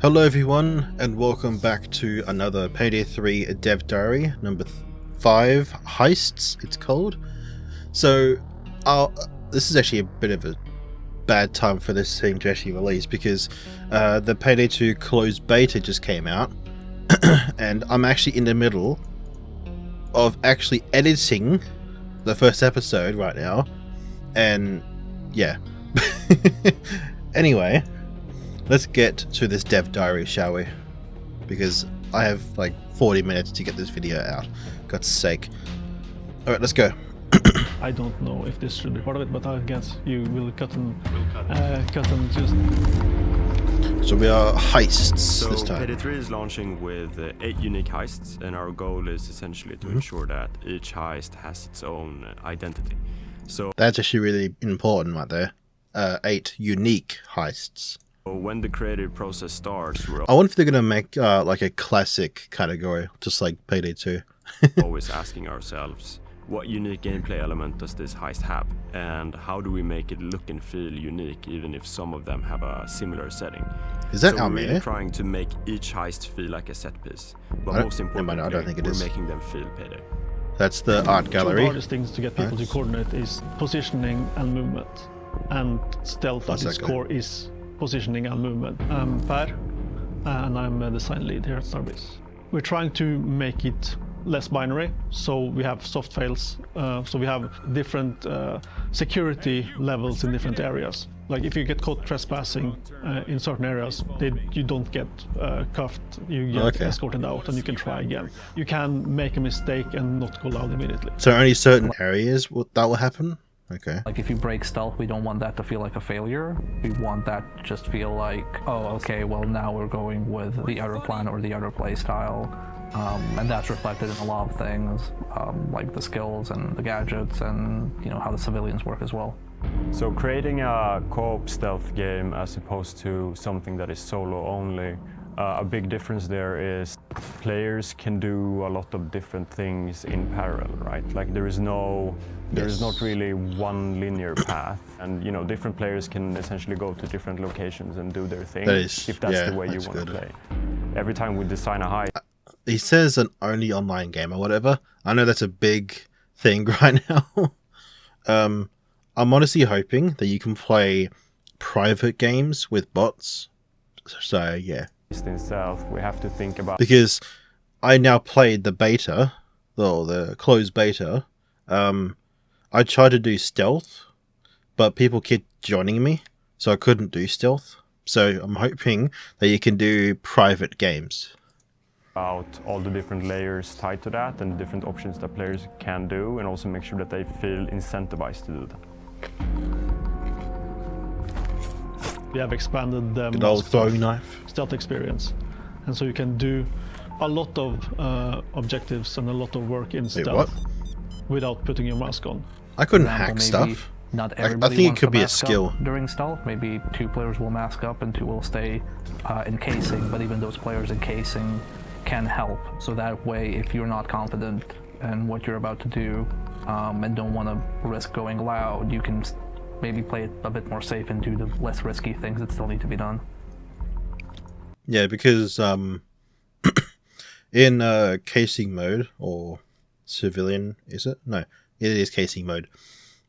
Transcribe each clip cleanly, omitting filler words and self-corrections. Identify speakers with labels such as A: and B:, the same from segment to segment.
A: Hello everyone, and welcome back to another Payday 3 Dev Diary, number 5, Heists, it's called. So, this is actually a bit of a bad time for this thing to actually release, because the Payday 2 closed beta just came out, and I'm actually in the middle of actually editing the first episode right now, and yeah. Anyway, let's get to this dev diary, shall we? Because I have like 40 minutes to get this video out. God's sake. Alright, let's go.
B: I don't know if this should be part of it, but I guess you will cut and just...
A: So we are heists this time.
C: Payday 3 is launching with 8 unique heists, and our goal is essentially to ensure that each heist has its own identity. So
A: that's actually really important right there. 8 unique heists.
C: When the creative process starts, we're
A: I wonder if they're going to make like a classic category, just like Payday 2.
C: always asking ourselves, what unique gameplay element does this heist have? And how do we make it look and feel unique, even if some of them have a similar setting?
A: Is that
C: so
A: out
C: we're
A: there?
C: really trying to make each heist feel like a set piece. But most importantly,
A: I don't think it
C: we're
A: is.
C: making them feel Payday.
A: That's the art
B: Two of the
A: gallery.
B: hardest things to get people to coordinate is positioning and movement. And stealth at its core is positioning and movement. I'm Per, and I'm a design lead here at Starbase. We're trying to make it less binary, so we have soft fails, so we have different security levels in different areas. Like if you get caught trespassing in certain areas, you don't get cuffed, you get escorted out and you can try again. You can make a mistake and not go loud immediately.
A: So only certain areas that will happen? Okay.
D: Like if you break stealth, we don't want that to feel like a failure. We want that to just feel like, oh, okay, well now we're going with the other plan or the other play style. And that's reflected in a lot of things, like the skills and the gadgets and, you know, how the civilians work as well.
C: So creating a co-op stealth game as opposed to something that is solo only, a big difference there is players can do a lot of different things in parallel, right? Like there is not really one linear path, and you know, different players can essentially go to different locations and do their thing if that's the way you want to play. Every time we design a heist,
A: he says an only online game or whatever. I know that's a big thing right now. I'm honestly hoping that you can play private games with bots. So yeah.
C: Itself, we have to think about,
A: because I now played the beta, the closed beta. I tried to do stealth, but people kept joining me, so I couldn't do stealth. So I'm hoping that you can do private games.
C: About all the different layers tied to that and different options that players can do, and also make sure that they feel
A: Mm-hmm.
C: incentivized to do that.
B: We have expanded the
A: Good old throwing knife.
B: stealth experience, and so you can do a lot of objectives and a lot of work in stealth without putting your mask on.
A: I couldn't hack stuff.
D: Not
A: I
D: everybody
A: think it
D: wants
A: could
D: to
A: be a
D: mask up
A: skill.
D: during stealth. Maybe 2 players will mask up and 2 will stay encasing, but even those players encasing can help. So that way, if you're not confident in what you're about to do and don't want to risk going loud, you can maybe play it a bit more safe and do the less risky things that still need to be done.
A: Yeah, because in casing mode, or civilian, is it? No, it is casing mode.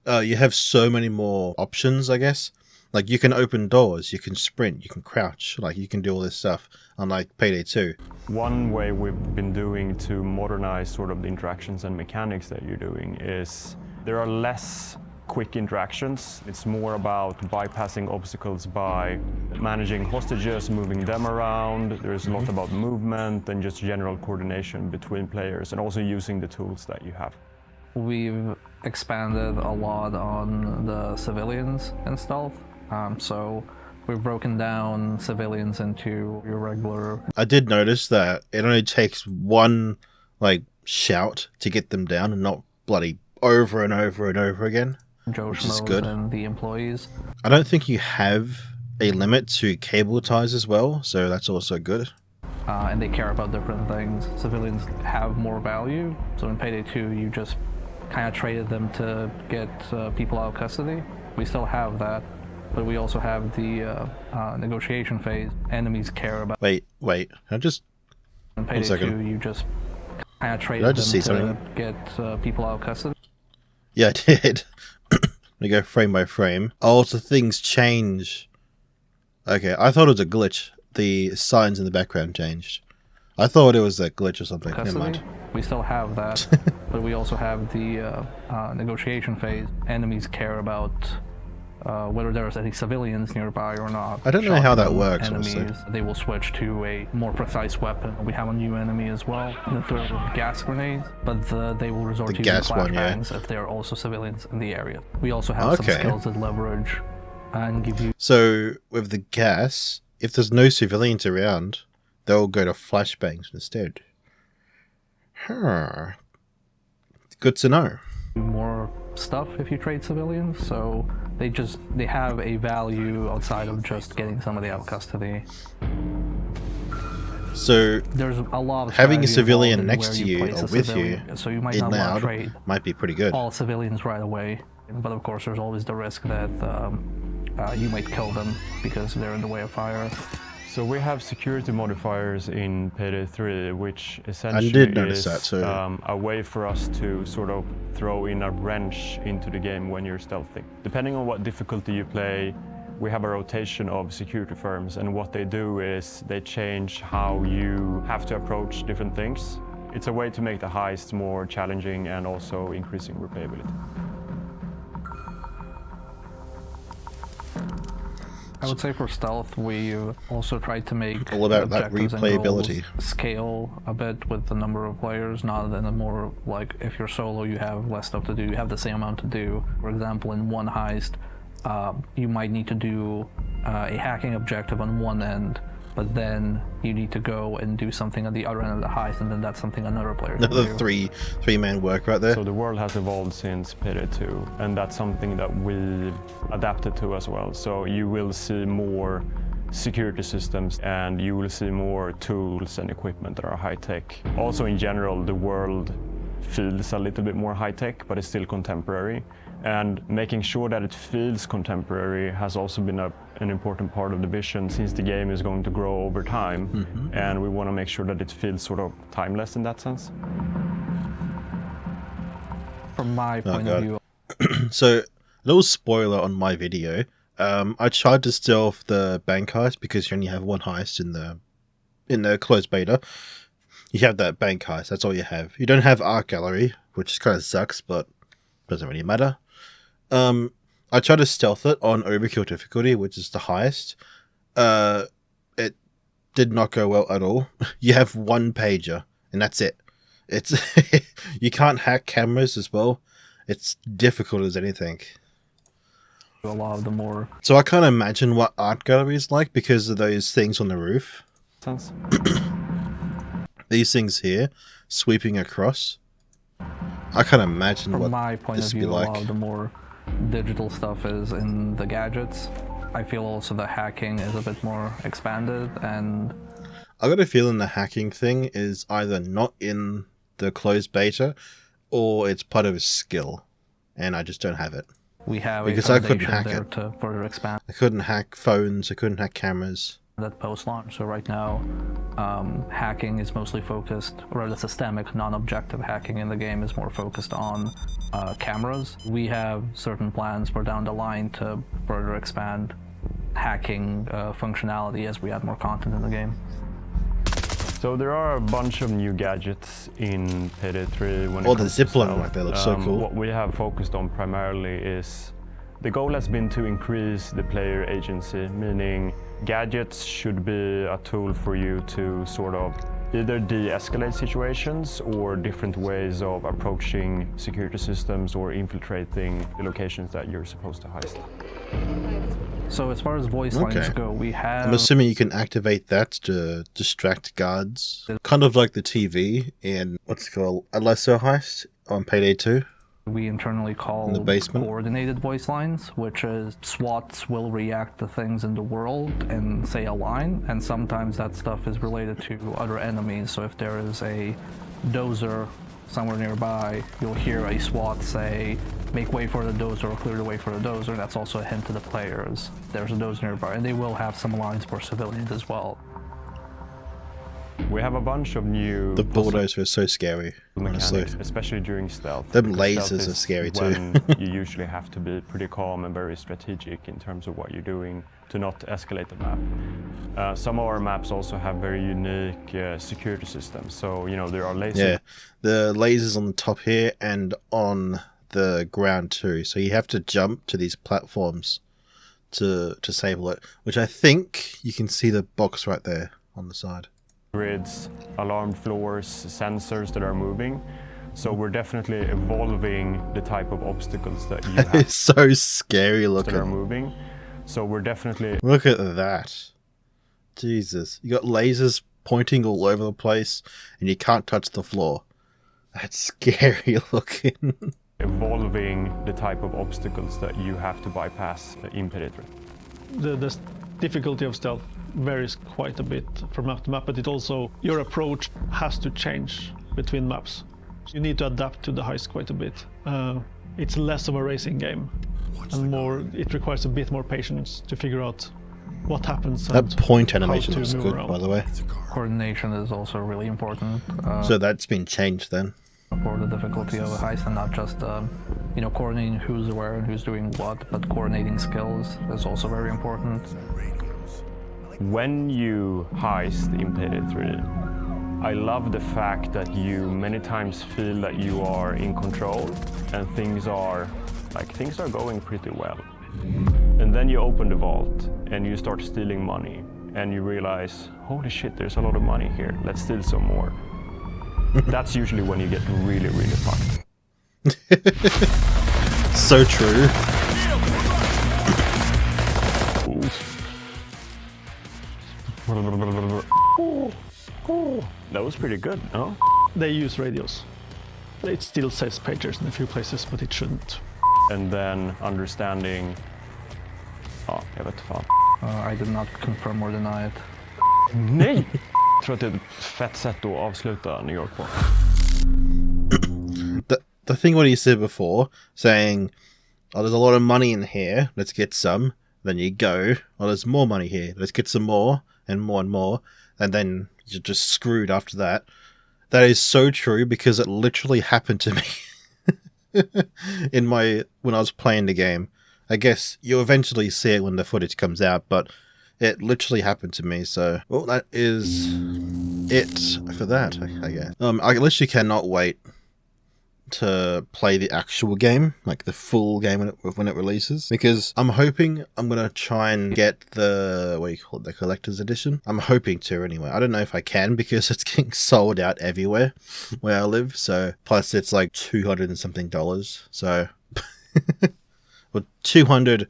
A: You have so many more options, I guess. Like you can open doors, you can sprint, you can crouch, like you can do all this stuff, unlike Payday 2.
C: One way we've been doing to modernize sort of the interactions and mechanics that you're doing is there are less quick interactions. It's more about bypassing obstacles by managing hostages, moving them around. There's a lot about movement and just general coordination between players, and also using the tools that you have.
D: We've expanded a lot on the civilians in stealth. So we've broken down civilians into your regular...
A: I did notice that it only takes one like shout to get them down, and not bloody over and over and over again.
D: Joe
A: Which is
D: Schmoes
A: good.
D: And the employees.
A: I don't think you have a limit to cable ties as well, so that's also good.
D: And they care about different things. Civilians have more value, so in Payday 2 you just kind of traded them to get people out of custody. We still have that, but we also have the negotiation phase. Enemies care about.
A: Wait. I just.
D: In
A: One
D: Payday
A: second.
D: 2, you just kind of trade
A: Did I
D: them
A: just see
D: to
A: something?
D: get people out of custody.
A: Yeah, I did. Let me go frame by frame. Oh, so things change. Okay, I thought it was a glitch. The signs in the background changed. I thought it was a glitch or something. Never
D: Custody.
A: mind.
D: We still have that, but we also have the negotiation phase. Enemies care about whether there's any civilians nearby or not.
A: I don't know how that
D: Shotgun
A: works,
D: Enemies,
A: honestly.
D: they will switch to a more precise weapon. We have a new enemy as well, the third gas grenades, but they will resort
A: The
D: to using
A: gas one, yeah.
D: flashbangs if there are also civilians in the area. We also have some skills that leverage and give you.
A: So, with the gas, if there's no civilians around, they'll go to flashbangs instead. Huh. Good to know.
D: More stuff if you trade civilians, so they have a value outside of just getting somebody out of custody.
A: So,
D: There's a lot of
A: having a
D: strategy
A: civilian
D: involved in
A: next
D: where
A: to you
D: place
A: or
D: a
A: with
D: civilian,
A: you
D: so you might
A: in
D: not want to
A: loud
D: trade
A: might be pretty good.
D: all civilians right away, but of course there's always the risk that you might kill them because they're in the way of fire.
C: So we have security modifiers in Payday 3, which essentially
A: did notice
C: is
A: that, so-
C: a way for us to sort of throw in a wrench into the game when you're stealthing. Depending on what difficulty you play, we have a rotation of security firms, and what they do is they change how you have to approach different things. It's a way to make the heists more challenging and also increasing replayability.
D: I would say for stealth, we also tried to make
A: All about that
D: objectives and
A: replayability.
D: goals scale a bit with the number of players, not in a more like if you're solo, you have less stuff to do, you have the same amount to do. For example, in one heist, you might need to do a hacking objective on one end, but then you need to go and do something at the other end of the heist, and then that's something another player can
A: Another
D: do.
A: three-man work right there.
C: So the world has evolved since Payday 2, and that's something that we've adapted to as well. So you will see more security systems, and you will see more tools and equipment that are high-tech. Also, in general, the world feels a little bit more high-tech, but it's still contemporary. And making sure that it feels contemporary has also been an important part of the vision, since the game is going to grow over time, and we want to make sure that it feels sort of timeless in that sense.
D: From my point
A: God.
D: of view,
A: So, a little spoiler on my video. I tried to stealth the bank heist because you only have one heist in the closed beta. You have that bank heist, that's all you have. You don't have art gallery, which kind of sucks, but doesn't really matter. I tried to stealth it on overkill difficulty, which is the highest. It did not go well at all. You have one pager, and that's it. It's you can't hack cameras as well. It's difficult as anything.
D: a lot of the more
A: So I can't imagine what art gallery is like because of those things on the roof.
C: Sense?
A: These things here, sweeping across. I can't imagine
D: from
A: what
D: my point of
A: this would
D: view,
A: be
D: a
A: like.
D: lot of the more digital stuff is in the gadgets. I feel also the hacking is a bit more expanded, and
A: I got a feeling the hacking thing is either not in the closed beta or it's part of a skill, and I just don't have it.
D: we have
A: Because
D: a
A: I couldn't
D: foundation
A: hack
D: there
A: it.
D: to further expand
A: I couldn't hack phones, I couldn't hack cameras.
D: that post-launch. So right now, hacking is mostly focused, or the systemic, non-objective hacking in the game is more focused on cameras. We have certain plans for down the line to further expand hacking functionality as we add more content in the game.
C: So there are a bunch of new gadgets in Payday 3 when
A: Oh,
C: it
A: the
C: comes to
A: zipline
C: stealth.
A: one, they look so cool.
C: What we have focused on primarily is the goal has been to increase the player agency, meaning gadgets should be a tool for you to sort of either de-escalate situations or different ways of approaching security systems or infiltrating the locations that you're supposed to heist.
D: So as far as voice lines
A: Okay.
D: go, we have
A: I'm assuming you can activate that to distract guards. Kind of like the TV in, what's it called, a lesser heist on Payday 2.
D: we internally call
A: In the basement?
D: coordinated voice lines, which is SWATs will react to things in the world and say a line, and sometimes that stuff is related to other enemies. So if there is a dozer somewhere nearby, you'll hear a SWAT say, make way for the dozer or clear the way for the dozer. That's also a hint to the players. There's a dozer nearby, and they will have some lines for civilians as well.
C: We have a bunch of new...
A: The bulldozers are so scary, honestly.
C: mechanics, especially during stealth.
A: Them
C: because
A: lasers
C: stealth
A: are
C: is
A: scary too.
C: when you usually have to be pretty calm and very strategic in terms of what you're doing to not escalate the map. Some of our maps also have very unique security systems. So, you know, there are lasers.
A: Yeah, the lasers on the top here and on the ground too. So you have to jump to these platforms to disable it, which I think you can see the box right there on the side.
C: Grids, alarmed floors, sensors that are moving. So we're definitely evolving the type of obstacles that you have
A: It's so scary
C: that are
A: looking.
C: moving. So we're definitely...
A: Look at that. Jesus. You got lasers pointing all over the place and you can't touch the floor. That's scary looking.
C: evolving the type of obstacles that you have to bypass in Payday 3.
B: The difficulty of stealth varies quite a bit from map to map, but it also, your approach has to change between maps. You need to adapt to the heist quite a bit. It's less of a racing game, and more, it requires a bit more patience to figure out what happens.
A: That point animation
B: to
A: looks
B: move
A: good,
B: around.
A: by the way.
D: Coordination is also really important.
A: So that's been changed then.
D: For the difficulty of a heist, and not just you know, coordinating who's where and who's doing what, but coordinating skills is also very important.
C: When you heist in Payday 3, I love the fact that you many times feel that you are in control and things are going pretty well. And then you open the vault and you start stealing money and you realize, holy shit, there's a lot of money here, let's steal some more. That's usually when you get really, really fucked.
A: So true.
C: That was pretty good, no?
B: They use radios. It still says pagers in a few places, but it shouldn't.
C: And then understanding... Ja, jag vet fan.
D: I did not confirm or deny it.
C: Nej! Jag tror att det är ett fett sätt att avsluta New York på.
A: The thing what he said before, saying, oh, there's a lot of money in here, let's get some. Then you go, oh, there's more money here, let's get some more, and then you're just screwed after that. That is so true, because it literally happened to me when I was playing the game. I guess you'll eventually see it when the footage comes out, but it literally happened to me. So, well, that is it for that, I guess. I literally cannot wait to play the actual game, like the full game when it releases, because I'm hoping I'm gonna try and get the, what do you call it, the collector's edition. I'm hoping to anyway. I don't know if I can, because it's getting sold out everywhere where I live. So plus it's like $200 and something. So well, 200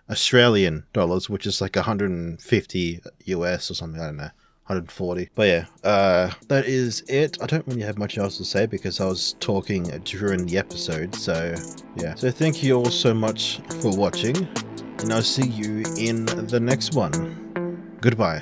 A: Australian dollars, which is like 150 US or something. I don't know. 140. But yeah, that is it. I don't really have much else to say because I was talking during the episode. So yeah. So thank you all so much for watching, and I'll see you in the next one. Goodbye.